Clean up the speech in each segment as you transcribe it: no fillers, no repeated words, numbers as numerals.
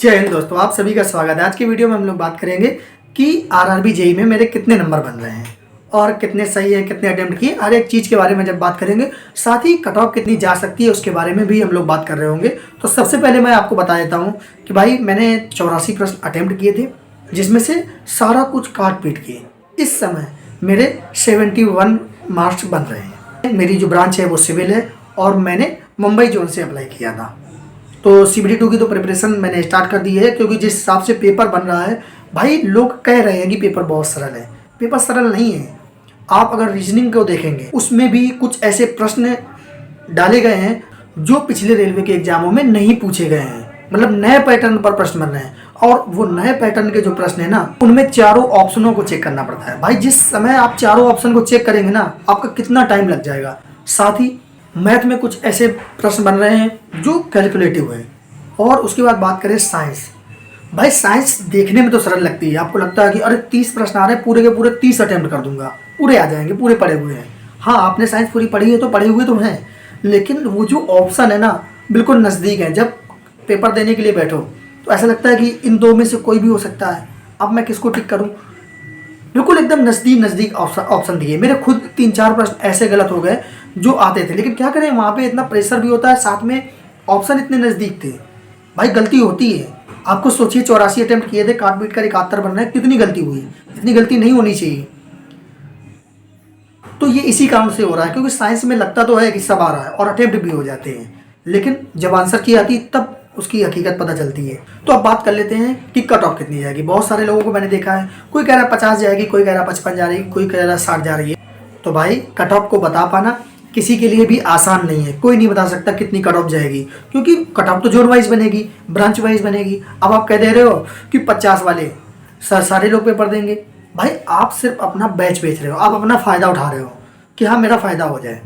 जय हिंद दोस्तों, आप सभी का स्वागत है। आज की वीडियो में हम लोग बात करेंगे कि आरआरबी जेईई में मेरे कितने नंबर बन रहे हैं और कितने सही है, कितने अटेम्प्ट किए, हर एक चीज़ के बारे में जब बात करेंगे, साथ ही कट ऑफ कितनी जा सकती है उसके बारे में भी हम लोग बात कर रहे होंगे। तो सबसे पहले मैं आपको बता देता हूँ कि भाई मैंने 84 प्रश्न अटेम्प्ट किए थे, जिसमें से सारा कुछ काट पीट के इस समय मेरे 71 मार्क्स बन रहे हैं। मेरी जो ब्रांच है वो सिविल है और मैंने मुंबई जोन से अप्लाई किया था। तो CBT2 की तो प्रिपरेशन मैंने स्टार्ट कर दी है, क्योंकि जिस हिसाब से पेपर बन रहा है भाई, लोग कह रहे हैं कि पेपर बहुत सरल है। पेपर सरल नहीं है। आप अगर रीजनिंग को देखेंगे उसमें भी कुछ ऐसे प्रश्न डाले गए हैं जो पिछले रेलवे के एग्जामों में नहीं पूछे गए हैं। मतलब नए पैटर्न पर प्रश्न बन रहे हैं और वो नए पैटर्न के जो प्रश्न है ना, उनमें चारों ऑप्शनों को चेक करना पड़ता है। भाई जिस समय आप चारों ऑप्शन को चेक करेंगे ना, आपका कितना टाइम लग जाएगा। साथ ही मैथ में कुछ ऐसे प्रश्न बन रहे हैं जो कैलकुलेटिव है। और उसके बाद बात करें साइंस। भाई साइंस देखने में तो सरल लगती है, आपको लगता है कि अरे 30 प्रश्न आ रहे हैं, पूरे के पूरे 30 अटेम्प्ट कर दूंगा, पूरे आ जाएंगे, पूरे पढ़े हुए हैं। हाँ, आपने साइंस पूरी पढ़ी है तो पढ़े हुए तो हैं, लेकिन वो जो ऑप्शन है ना बिल्कुल नज़दीक है। जब पेपर देने के लिए बैठो तो ऐसा लगता है कि इन दो में से कोई भी हो सकता है, अब मैं किसको टिक करूँ। बिल्कुल एकदम नज़दीक ऑप्शन दिए। मेरे खुद 3-4 प्रश्न ऐसे गलत हो गए जो आते थे, लेकिन क्या करें, वहाँ पे इतना प्रेशर भी होता है, साथ में ऑप्शन इतने नज़दीक थे। भाई गलती होती है। आपको सोचिए 84 अटेम्प्ट किए थे, काट पीट कर 71 बन रहे हैं, कितनी गलती हुई। इतनी गलती नहीं होनी चाहिए। तो ये इसी कारण से हो रहा है, क्योंकि साइंस में लगता तो है कि सब आ रहा है और अटेम्प्ट भी हो जाते हैं, लेकिन जब आंसर की आती तब उसकी हकीकत पता चलती है। तो अब बात कर लेते हैं कि कट ऑफ कितनी जाएगी। बहुत सारे लोगों को मैंने देखा है, कोई कह रहा है 50 जाएगी, कोई कह रहा है 55 जा रही है, कोई कह रहा है 60 जा रही है। तो भाई कट ऑफ को बता पाना किसी के लिए भी आसान नहीं है। कोई नहीं बता सकता कितनी कट ऑफ जाएगी, क्योंकि कट ऑफ तो जोन वाइज बनेगी, ब्रांच वाइज बनेगी। अब आप कह दे रहे हो कि 50 वाले सारे लोग पेपर देंगे। भाई आप सिर्फ अपना बैच बेच रहे हो, आप अपना फ़ायदा उठा रहे हो कि हाँ मेरा फ़ायदा हो जाए।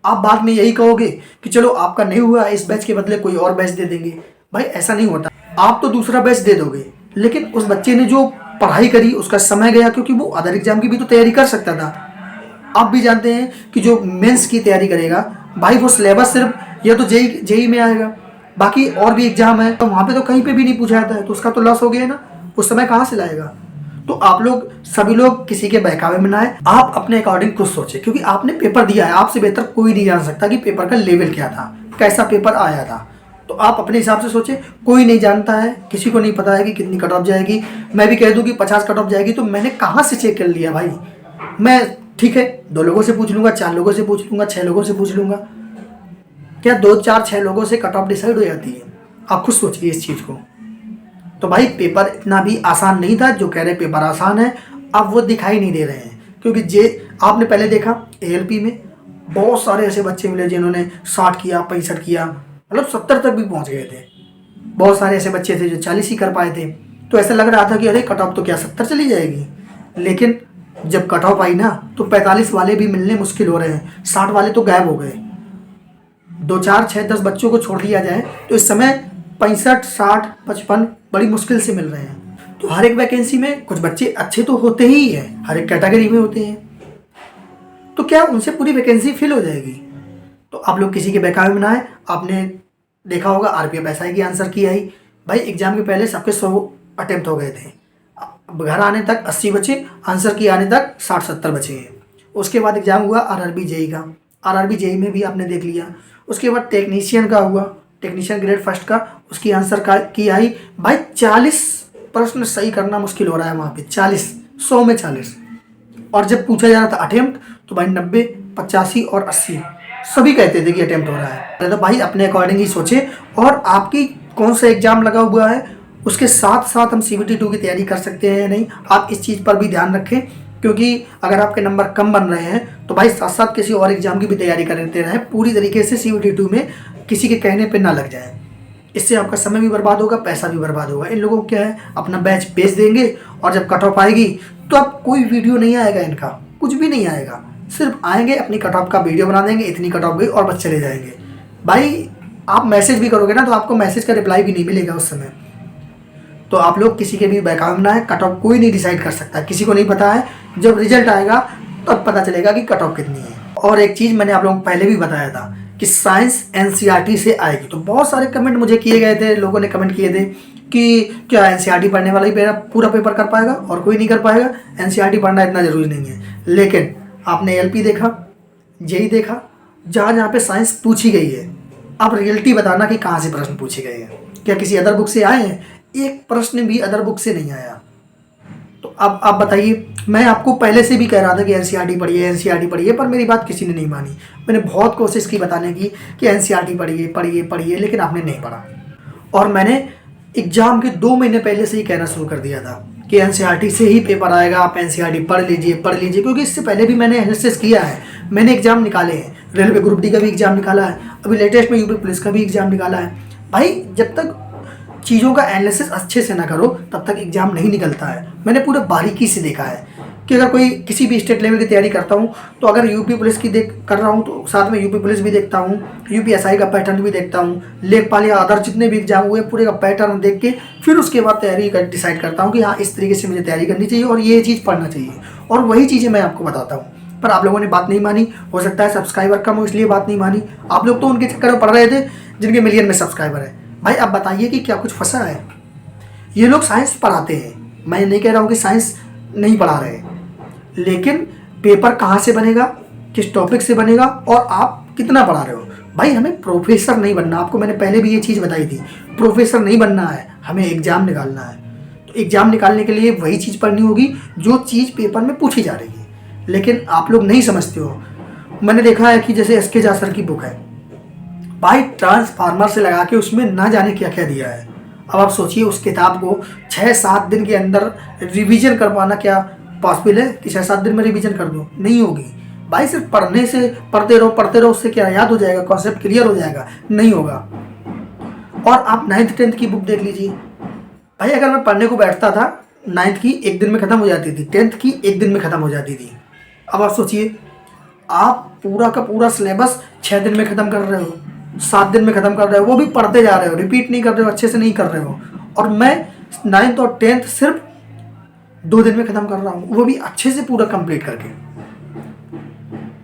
आप बाद में यही कहोगे कि चलो आपका नहीं हुआ, इस बैच के बदले कोई और बैच दे देंगे। भाई ऐसा नहीं होता। आप तो दूसरा बैच दे दोगे, लेकिन उस बच्चे ने जो पढ़ाई करी उसका समय गया, क्योंकि वो अदर एग्जाम की भी तो तैयारी कर सकता था। आप भी जानते हैं कि जो मेंस की तैयारी करेगा भाई, वो सिलेबस सिर्फ या तो जेई में आएगा, बाकी और भी एग्जाम है तो वहाँ पे तो कहीं पे भी नहीं पूछा जाता है, तो उसका तो लॉस हो गया ना। उस समय कहाँ से लाएगा। तो आप लोग सभी लोग किसी के बहकावे में ना आए, आप अपने अकॉर्डिंग कुछ सोचें, क्योंकि आपने पेपर दिया है। आपसे बेहतर कोई नहीं जान सकता कि पेपर का लेवल क्या था, कैसा पेपर आया था। तो आप अपने हिसाब से सोचें। कोई नहीं जानता है, किसी को नहीं पता है कि कितनी कट ऑफ जाएगी। मैं भी कह दूं कि 50 कट ऑफ जाएगी तो मैंने कहाँ से चेक कर लिया भाई। मैं ठीक है 2 लोगों से पूछ लूंगा, 4 लोगों से पूछ लूंगा, 6 लोगों से पूछ लूंगा। क्या 2, 4, 6 लोगों से कट ऑफ डिसाइड हो जाती है? आप खुद सोचिए इस चीज़ को। तो भाई पेपर इतना भी आसान नहीं था। जो कह रहे पेपर आसान है, अब वो दिखाई नहीं दे रहे हैं, क्योंकि आपने पहले देखा ALP में बहुत सारे ऐसे बच्चे मिले जिन्होंने 60 किया, 65 किया, मतलब 70 तक भी पहुंच गए थे। बहुत सारे ऐसे बच्चे थे जो 40 ही कर पाए थे। तो ऐसा लग रहा था कि अरे कट ऑफ तो क्या 70 चली जाएगी, लेकिन जब कट ऑफ आई ना तो 45 वाले भी मिलने मुश्किल हो रहे हैं, 60 वाले तो गायब हो गए। 2, 4, 6, 10 बच्चों को छोड़ दिया जाए तो इस समय 65, 60, 55 बड़ी मुश्किल से मिल रहे हैं। तो हर एक वैकेंसी में कुछ बच्चे अच्छे तो होते ही हैं, हर एक कैटेगरी में होते हैं। तो क्या उनसे पूरी वैकेंसी फिल हो जाएगी? तो आप लोग किसी के बहकावे में ना आए। आपने देखा होगा RPF SI की आंसर की आई। भाई एग्जाम के पहले सबके 100 अटेम्प्ट हो गए थे, घर आने तक 80 बचे, आंसर की आने तक 60-70 बचे हैं। उसके बाद एग्जाम हुआ RRB जेईई का। RRB जेईई में भी आपने देख लिया। उसके बाद टेक्नीशियन का हुआ, टेक्नीशियन ग्रेड फर्स्ट का, उसकी आंसर की आई। भाई 40 प्रश्न सही करना मुश्किल हो रहा है वहाँ पे। 40, 100 में 40। और जब पूछा जा रहा था अटेम्प्ट तो भाई 90, 85 और 80 सभी कहते थे कि अटेम्प्ट हो रहा है। तो भाई अपने अकॉर्डिंग ही सोचे, और आपकी कौन सा एग्जाम लगा हुआ है उसके साथ साथ हम CBT2 की तैयारी कर सकते हैं या नहीं, आप इस चीज़ पर भी ध्यान रखें। क्योंकि अगर आपके नंबर कम बन रहे हैं तो भाई साथ साथ किसी और एग्जाम की भी तैयारी करते रहें। पूरी तरीके से CBT2 में किसी के कहने पर ना लग जाए। इससे आपका समय भी बर्बाद होगा, पैसा भी बर्बाद होगा। इन लोगों को क्या है, अपना बैच बेच देंगे और जब कट ऑफ आएगी तो अब कोई वीडियो नहीं आएगा, इनका कुछ भी नहीं आएगा। सिर्फ आएंगे अपनी कट ऑफ का वीडियो बना देंगे, इतनी कट ऑफ गई और बस चले जाएंगे। भाई आप मैसेज भी करोगे ना तो आपको मैसेज का रिप्लाई भी नहीं मिलेगा उस समय। तो आप लोग किसी के भी बहकावे में ना है। कट ऑफ कोई नहीं डिसाइड कर सकता, किसी को नहीं पता है। जब रिजल्ट आएगा तब पता चलेगा कि कट ऑफ कितनी है। और एक चीज़ मैंने आप लोगों को पहले भी बताया था कि साइंस एनसीईआरटी से आएगी। तो बहुत सारे कमेंट मुझे किए गए थे, लोगों ने कमेंट किए थे कि क्या एनसीईआरटी पढ़ने वाला ही पूरा पेपर कर पाएगा और कोई नहीं कर पाएगा, एनसीईआरटी पढ़ना इतना ज़रूरी नहीं है। लेकिन आपने एलपी देखा, जेई देखा, जहाँ जहाँ पे साइंस पूछी गई है, अब रियलिटी बताना कि कहाँ से प्रश्न पूछे गए हैं। क्या किसी अदर बुक से आए हैं? एक प्रश्न भी अदर बुक से नहीं आया। तो अब आप बताइए, मैं आपको पहले से भी कह रहा था कि एनसीईआरटी पढ़िए, एनसीईआरटी पढ़िए, पर मेरी बात किसी ने नहीं मानी। मैंने बहुत कोशिश की बताने की कि एनसीईआरटी पढ़िए पढ़िए पढ़िए, लेकिन आपने नहीं पढ़ा। और मैंने एग्ज़ाम के 2 महीने पहले से ही कहना शुरू कर दिया था कि एनसीईआरटी से ही पेपर आएगा, आप एनसीईआरटी पढ़ लीजिए, क्योंकि इससे पहले भी मैंने एनालिसिस किया है, मैंने एग्ज़ाम निकाले हैं, रेलवे ग्रुप डी का भी एग्ज़ाम निकाला है, अभी लेटेस्ट में यूपी पुलिस का भी एग्ज़ाम निकाला है। भाई जब तक चीज़ों का एनालिसिस अच्छे से ना करो तब तक एग्ज़ाम नहीं निकलता है। मैंने पूरे बारीकी से देखा है कि अगर कोई किसी भी स्टेट लेवल की तैयारी करता हूँ तो अगर यूपी पुलिस की कर रहा हूँ तो साथ में यूपी पुलिस भी देखता हूँ, यूपीएसआई का पैटर्न भी देखता हूँ, लेखपाल या अदर जितने भी एग्जाम हुए पूरे का पैटर्न देख के फिर उसके बाद तैयारी डिसाइड करता हूँ कि हाँ इस तरीके से मुझे तैयारी करनी चाहिए और ये चीज़ पढ़ना चाहिए, और वही चीज़ें मैं आपको बताता हूँ। पर आप लोगों ने बात नहीं मानी, हो सकता है सब्सक्राइबर कम हो इसलिए बात नहीं मानी। आप लोग तो उनके चक्कर में पढ़ रहे थे जिनके मिलियन में सब्सक्राइबर है। भाई अब बताइए कि क्या कुछ फंसा है? ये लोग साइंस पढ़ाते हैं, मैं नहीं कह रहा हूँ कि साइंस नहीं पढ़ा रहे, लेकिन पेपर कहाँ से बनेगा, किस टॉपिक से बनेगा और आप कितना पढ़ा रहे हो। भाई हमें प्रोफेसर नहीं बनना, आपको मैंने पहले भी ये चीज़ बताई थी, प्रोफेसर नहीं बनना है, हमें एग्ज़ाम निकालना है। तो एग्ज़ाम निकालने के लिए वही चीज़ पढ़नी होगी जो चीज़ पेपर में पूछी जा रही है, लेकिन आप लोग नहीं समझते हो। मैंने देखा है कि जैसे एस के झा सर की बुक है, भाई ट्रांसफार्मर से लगा के उसमें ना जाने क्या क्या दिया है। अब आप सोचिए उस किताब को 6-7 दिन के अंदर रिवीजन करवाना क्या पॉसिबल है कि 6-7 दिन में रिवीजन कर दूँ? नहीं होगी भाई। सिर्फ पढ़ने से पढ़ते रहो उससे क्या याद हो जाएगा, कॉन्सेप्ट क्लियर हो जाएगा? नहीं होगा। और आप 9th 10th की बुक देख लीजिए भाई, अगर मैं पढ़ने को बैठता था 9th की 1 दिन में ख़त्म हो जाती थी, 10th की 1 दिन में ख़त्म हो जाती थी। अब आप सोचिए आप पूरा का पूरा सिलेबस 6 दिन में ख़त्म कर रहे हो, 7 दिन में ख़त्म कर रहे हो, वो भी पढ़ते जा रहे हो, रिपीट नहीं कर रहे हो, अच्छे से नहीं कर रहे हो। और मैं 9th और 10th सिर्फ 2 दिन में ख़त्म कर रहा हूँ, वो भी अच्छे से पूरा कंप्लीट करके।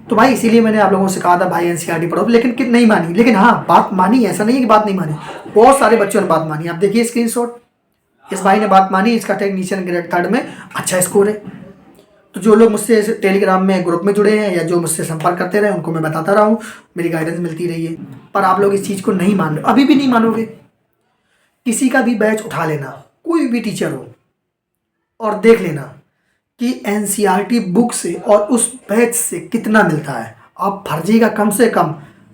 तो भाई इसीलिए मैंने आप लोगों से कहा था भाई एनसीईआरटी पढ़ो, लेकिन नहीं मानी। लेकिन हाँ बात मानी, ऐसा नहीं है कि बात नहीं मानी, बहुत सारे बच्चों ने बात मानी। आप देखिए स्क्रीनशॉट, इस भाई ने बात मानी, इसका टेक्नीशियन ग्रेड 3rd में अच्छा स्कोर है। तो जो लोग मुझसे टेलीग्राम में ग्रुप में जुड़े हैं या जो मुझसे संपर्क करते रहे उनको मैं बताता रहा हूँ, मेरी गाइडेंस मिलती रही है। पर आप लोग इस चीज़ को नहीं मान रहे, अभी भी नहीं मानोगे। किसी का भी बैच उठा लेना, कोई भी टीचर हो, और देख लेना कि एनसीईआरटी बुक से और उस बैच से कितना मिलता है। आप फर्जी का कम से कम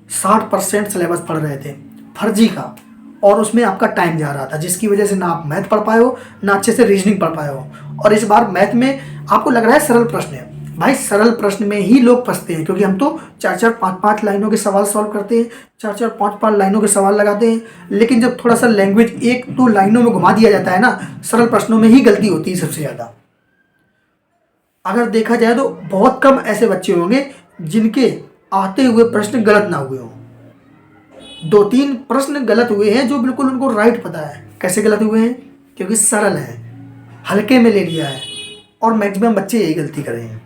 60% सिलेबस पढ़ रहे थे, फर्जी का, और उसमें आपका टाइम जा रहा था, जिसकी वजह से ना आप मैथ पढ़ पाए हो ना अच्छे से रीजनिंग पढ़ पाए हो। और इस बार मैथ में आपको लग रहा है सरल प्रश्न है, भाई सरल प्रश्न में ही लोग फंसते हैं, क्योंकि हम तो 4-4 5-5 लाइनों के सवाल सॉल्व करते हैं, 4-4 5-5 लाइनों के सवाल लगाते हैं। लेकिन जब थोड़ा सा लैंग्वेज 1-2 लाइनों में घुमा दिया जाता है ना, सरल प्रश्नों में ही गलती होती है सबसे ज़्यादा। अगर देखा जाए तो बहुत कम ऐसे बच्चे होंगे जिनके आते हुए प्रश्न गलत ना हुए हों। 2-3 प्रश्न गलत हुए हैं जो बिल्कुल उनको राइट पता है। कैसे गलत हुए हैं? क्योंकि सरल है, हल्के में ले लिया है, और मैक्सिमम बच्चे यही गलती कर रहे हैं।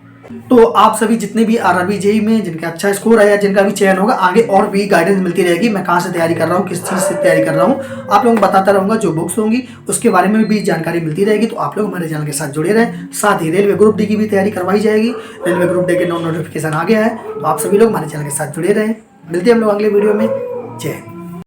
तो आप सभी जितने भी आरआरबी जेई में जिनका अच्छा स्कोर है या जिनका भी चयन होगा, आगे और भी गाइडेंस मिलती रहेगी। मैं कहाँ से तैयारी कर रहा हूँ, किस चीज़ से तैयारी कर रहा हूँ, आप लोगों को बताता रहूँगा। जो बुक्स होंगी उसके बारे में भी जानकारी मिलती रहेगी। तो आप लोग हमारे चैनल के साथ जुड़े रहें। साथ ही रेलवे ग्रुप डी की भी तैयारी करवाई जाएगी, रेलवे ग्रुप डी के नोटिफिकेशन आ गया है, तो आप सभी लोग हमारे चैनल के साथ जुड़े रहें। मिलते हैं हम लोग अगले वीडियो में। जय हिंद।